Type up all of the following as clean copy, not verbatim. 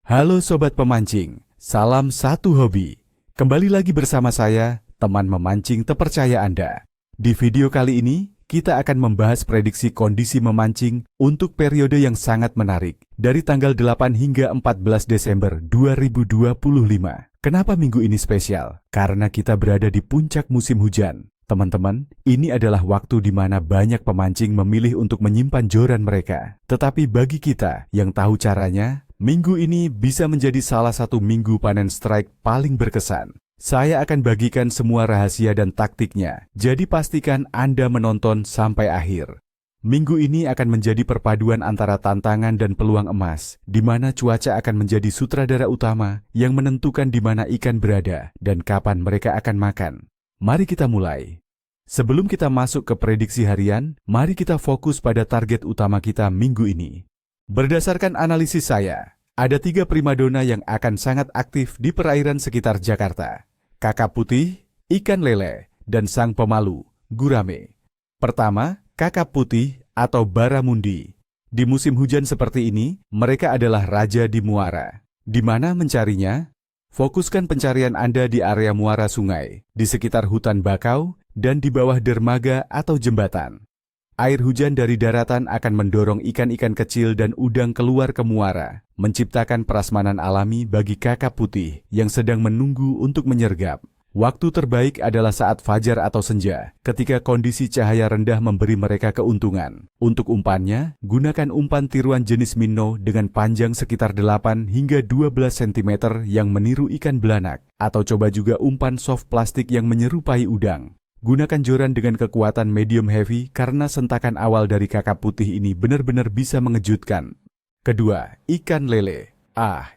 Halo Sobat Pemancing, salam satu hobi. Kembali lagi bersama saya, teman memancing terpercaya Anda. Di video kali ini, kita akan membahas prediksi kondisi memancing untuk periode yang sangat menarik dari tanggal 8 hingga 14 Desember 2025. Kenapa minggu ini spesial? Karena kita berada di puncak musim hujan. Teman-teman, ini adalah waktu di mana banyak pemancing memilih untuk menyimpan joran mereka. Tetapi bagi kita yang tahu caranya, minggu ini bisa menjadi salah satu minggu panen strike paling berkesan. Saya akan bagikan semua rahasia dan taktiknya, jadi pastikan Anda menonton sampai akhir. Minggu ini akan menjadi perpaduan antara tantangan dan peluang emas, di mana cuaca akan menjadi sutradara utama yang menentukan di mana ikan berada dan kapan mereka akan makan. Mari kita mulai. Sebelum kita masuk ke prediksi harian, mari kita fokus pada target utama kita minggu ini. Berdasarkan analisis saya, ada 3 primadona yang akan sangat aktif di perairan sekitar Jakarta. Kakap putih, ikan lele, dan sang pemalu, gurame. Pertama, kakap putih atau baramundi. Di musim hujan seperti ini, mereka adalah raja di muara. Di mana mencarinya? Fokuskan pencarian Anda di area muara sungai, di sekitar hutan bakau, dan di bawah dermaga atau jembatan. Air hujan dari daratan akan mendorong ikan-ikan kecil dan udang keluar ke muara, menciptakan prasmanan alami bagi kakap putih yang sedang menunggu untuk menyergap. Waktu terbaik adalah saat fajar atau senja, ketika kondisi cahaya rendah memberi mereka keuntungan. Untuk umpannya, gunakan umpan tiruan jenis minnow dengan panjang sekitar 8 hingga 12 cm yang meniru ikan belanak, atau coba juga umpan soft plastik yang menyerupai udang. Gunakan joran dengan kekuatan medium heavy karena sentakan awal dari kakap putih ini benar-benar bisa mengejutkan. Kedua, ikan lele.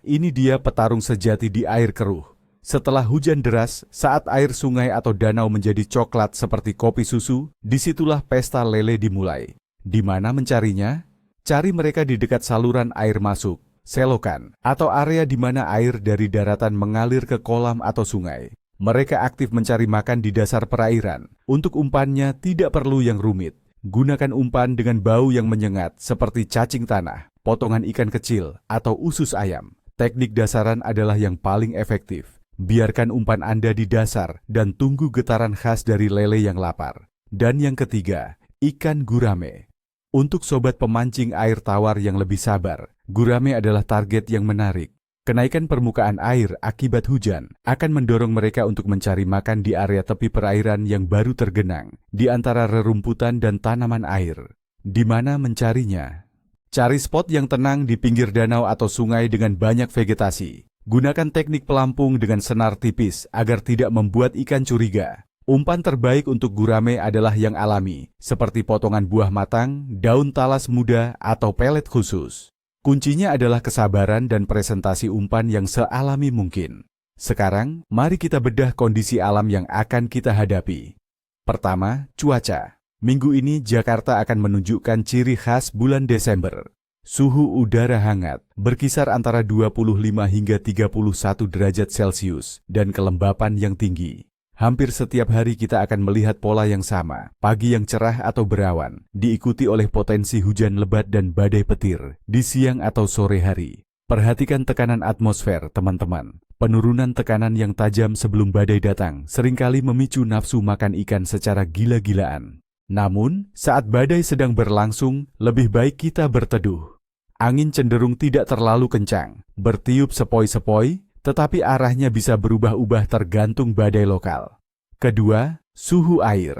Ini dia petarung sejati di air keruh. Setelah hujan deras, saat air sungai atau danau menjadi coklat seperti kopi susu, disitulah pesta lele dimulai. Di mana mencarinya? Cari mereka di dekat saluran air masuk, selokan, atau area di mana air dari daratan mengalir ke kolam atau sungai. Mereka aktif mencari makan di dasar perairan. Untuk umpannya tidak perlu yang rumit. Gunakan umpan dengan bau yang menyengat seperti cacing tanah, potongan ikan kecil, atau usus ayam. Teknik dasaran adalah yang paling efektif. Biarkan umpan Anda di dasar dan tunggu getaran khas dari lele yang lapar. Dan yang ketiga, ikan gurame. Untuk sobat pemancing air tawar yang lebih sabar, gurame adalah target yang menarik. Kenaikan permukaan air akibat hujan akan mendorong mereka untuk mencari makan di area tepi perairan yang baru tergenang, di antara rerumputan dan tanaman air. Di mana mencarinya? Cari spot yang tenang di pinggir danau atau sungai dengan banyak vegetasi. Gunakan teknik pelampung dengan senar tipis agar tidak membuat ikan curiga. Umpan terbaik untuk gurame adalah yang alami, seperti potongan buah matang, daun talas muda, atau pelet khusus. Kuncinya adalah kesabaran dan presentasi umpan yang sealami mungkin. Sekarang, mari kita bedah kondisi alam yang akan kita hadapi. Pertama, cuaca. Minggu ini Jakarta akan menunjukkan ciri khas bulan Desember. Suhu udara hangat, berkisar antara 25 hingga 31 derajat Celcius, dan kelembapan yang tinggi. Hampir setiap hari kita akan melihat pola yang sama, pagi yang cerah atau berawan, diikuti oleh potensi hujan lebat dan badai petir, di siang atau sore hari. Perhatikan tekanan atmosfer, teman-teman. Penurunan tekanan yang tajam sebelum badai datang seringkali memicu nafsu makan ikan secara gila-gilaan. Namun, saat badai sedang berlangsung, lebih baik kita berteduh. Angin cenderung tidak terlalu kencang, bertiup sepoi-sepoi, tetapi arahnya bisa berubah-ubah tergantung badai lokal. Kedua, suhu air.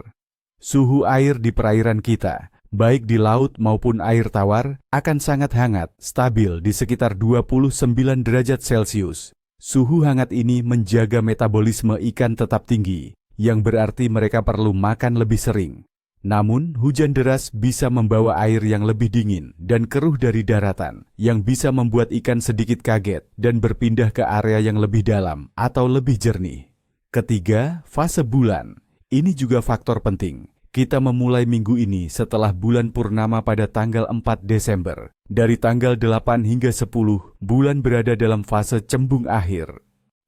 Suhu air di perairan kita, baik di laut maupun air tawar, akan sangat hangat, stabil di sekitar 29 derajat Celcius. Suhu hangat ini menjaga metabolisme ikan tetap tinggi, yang berarti mereka perlu makan lebih sering. Namun, hujan deras bisa membawa air yang lebih dingin dan keruh dari daratan, yang bisa membuat ikan sedikit kaget dan berpindah ke area yang lebih dalam atau lebih jernih. Ketiga, fase bulan. Ini juga faktor penting. Kita memulai minggu ini setelah bulan purnama pada tanggal 4 Desember. Dari tanggal 8 hingga 10, bulan berada dalam fase cembung akhir.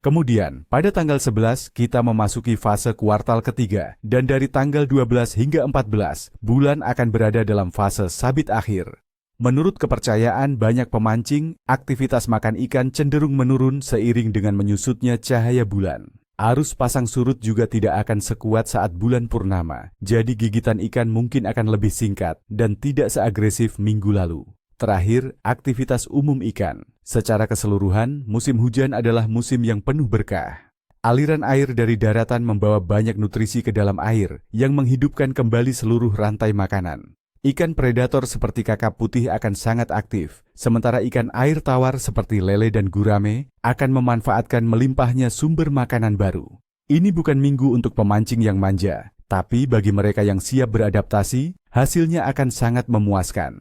Kemudian, pada tanggal 11, kita memasuki fase kuartal ketiga, dan dari tanggal 12 hingga 14, bulan akan berada dalam fase sabit akhir. Menurut kepercayaan banyak pemancing, aktivitas makan ikan cenderung menurun seiring dengan menyusutnya cahaya bulan. Arus pasang surut juga tidak akan sekuat saat bulan purnama, jadi gigitan ikan mungkin akan lebih singkat dan tidak seagresif minggu lalu. Terakhir, aktivitas umum ikan. Secara keseluruhan, musim hujan adalah musim yang penuh berkah. Aliran air dari daratan membawa banyak nutrisi ke dalam air yang menghidupkan kembali seluruh rantai makanan. Ikan predator seperti kakap putih akan sangat aktif, sementara ikan air tawar seperti lele dan gurame akan memanfaatkan melimpahnya sumber makanan baru. Ini bukan minggu untuk pemancing yang manja, tapi bagi mereka yang siap beradaptasi, hasilnya akan sangat memuaskan.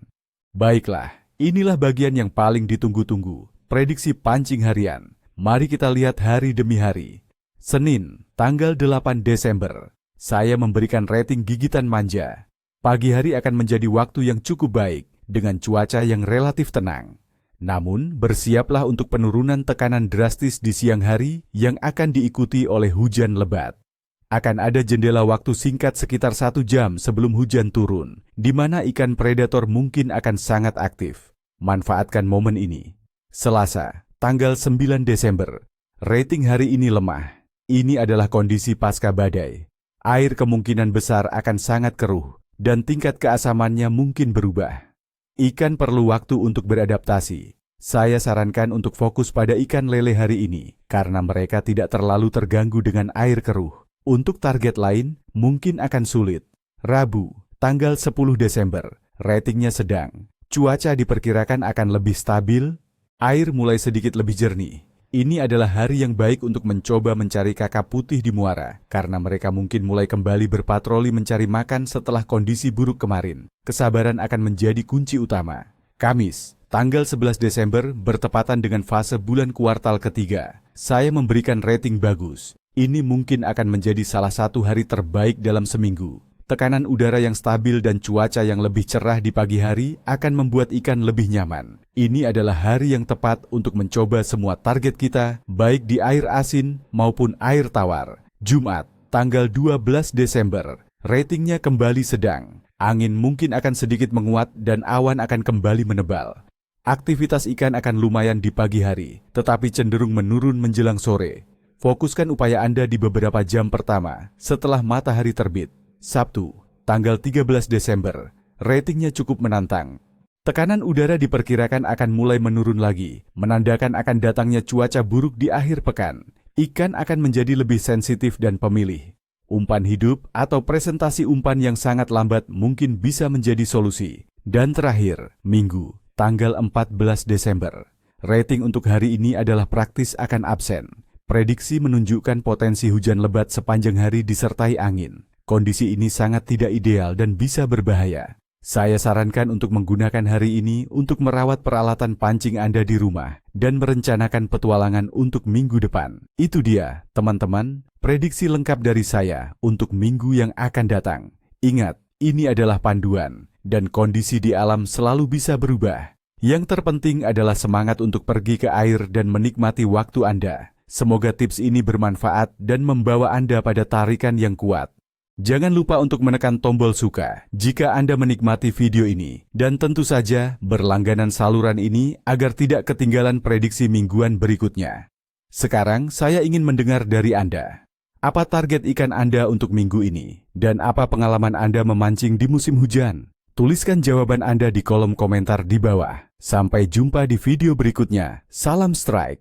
Baiklah, inilah bagian yang paling ditunggu-tunggu, prediksi pancing harian. Mari kita lihat hari demi hari. Senin, tanggal 8 Desember. Saya memberikan rating gigitan manja. Pagi hari akan menjadi waktu yang cukup baik, dengan cuaca yang relatif tenang. Namun, bersiaplah untuk penurunan tekanan drastis di siang hari yang akan diikuti oleh hujan lebat. Akan ada jendela waktu singkat sekitar 1 jam sebelum hujan turun, di mana ikan predator mungkin akan sangat aktif. Manfaatkan momen ini. Selasa, tanggal 9 Desember. Rating hari ini lemah. Ini adalah kondisi pasca badai. Air kemungkinan besar akan sangat keruh, dan tingkat keasamannya mungkin berubah. Ikan perlu waktu untuk beradaptasi. Saya sarankan untuk fokus pada ikan lele hari ini, karena mereka tidak terlalu terganggu dengan air keruh. Untuk target lain, mungkin akan sulit. Rabu, tanggal 10 Desember, ratingnya sedang. Cuaca diperkirakan akan lebih stabil, air mulai sedikit lebih jernih. Ini adalah hari yang baik untuk mencoba mencari kakap putih di muara, karena mereka mungkin mulai kembali berpatroli mencari makan setelah kondisi buruk kemarin. Kesabaran akan menjadi kunci utama. Kamis, tanggal 11 Desember bertepatan dengan fase bulan kuartal ketiga. Saya memberikan rating bagus. Ini mungkin akan menjadi salah satu hari terbaik dalam seminggu. Tekanan udara yang stabil dan cuaca yang lebih cerah di pagi hari akan membuat ikan lebih nyaman. Ini adalah hari yang tepat untuk mencoba semua target kita, baik di air asin maupun air tawar. Jumat, tanggal 12 Desember, ratingnya kembali sedang. Angin mungkin akan sedikit menguat dan awan akan kembali menebal. Aktivitas ikan akan lumayan di pagi hari, tetapi cenderung menurun menjelang sore. Fokuskan upaya Anda di beberapa jam pertama setelah matahari terbit. Sabtu, tanggal 13 Desember, ratingnya cukup menantang. Tekanan udara diperkirakan akan mulai menurun lagi, menandakan akan datangnya cuaca buruk di akhir pekan. Ikan akan menjadi lebih sensitif dan pemilih. Umpan hidup atau presentasi umpan yang sangat lambat mungkin bisa menjadi solusi. Dan terakhir, Minggu, tanggal 14 Desember. Rating untuk hari ini adalah praktis akan absen. Prediksi menunjukkan potensi hujan lebat sepanjang hari disertai angin. Kondisi ini sangat tidak ideal dan bisa berbahaya. Saya sarankan untuk menggunakan hari ini untuk merawat peralatan pancing Anda di rumah dan merencanakan petualangan untuk minggu depan. Itu dia, teman-teman, prediksi lengkap dari saya untuk minggu yang akan datang. Ingat, ini adalah panduan, dan kondisi di alam selalu bisa berubah. Yang terpenting adalah semangat untuk pergi ke air dan menikmati waktu Anda. Semoga tips ini bermanfaat dan membawa Anda pada tarikan yang kuat. Jangan lupa untuk menekan tombol suka jika Anda menikmati video ini, dan tentu saja berlangganan saluran ini agar tidak ketinggalan prediksi mingguan berikutnya. Sekarang saya ingin mendengar dari Anda. Apa target ikan Anda untuk minggu ini? Dan apa pengalaman Anda memancing di musim hujan? Tuliskan jawaban Anda di kolom komentar di bawah. Sampai jumpa di video berikutnya. Salam strike!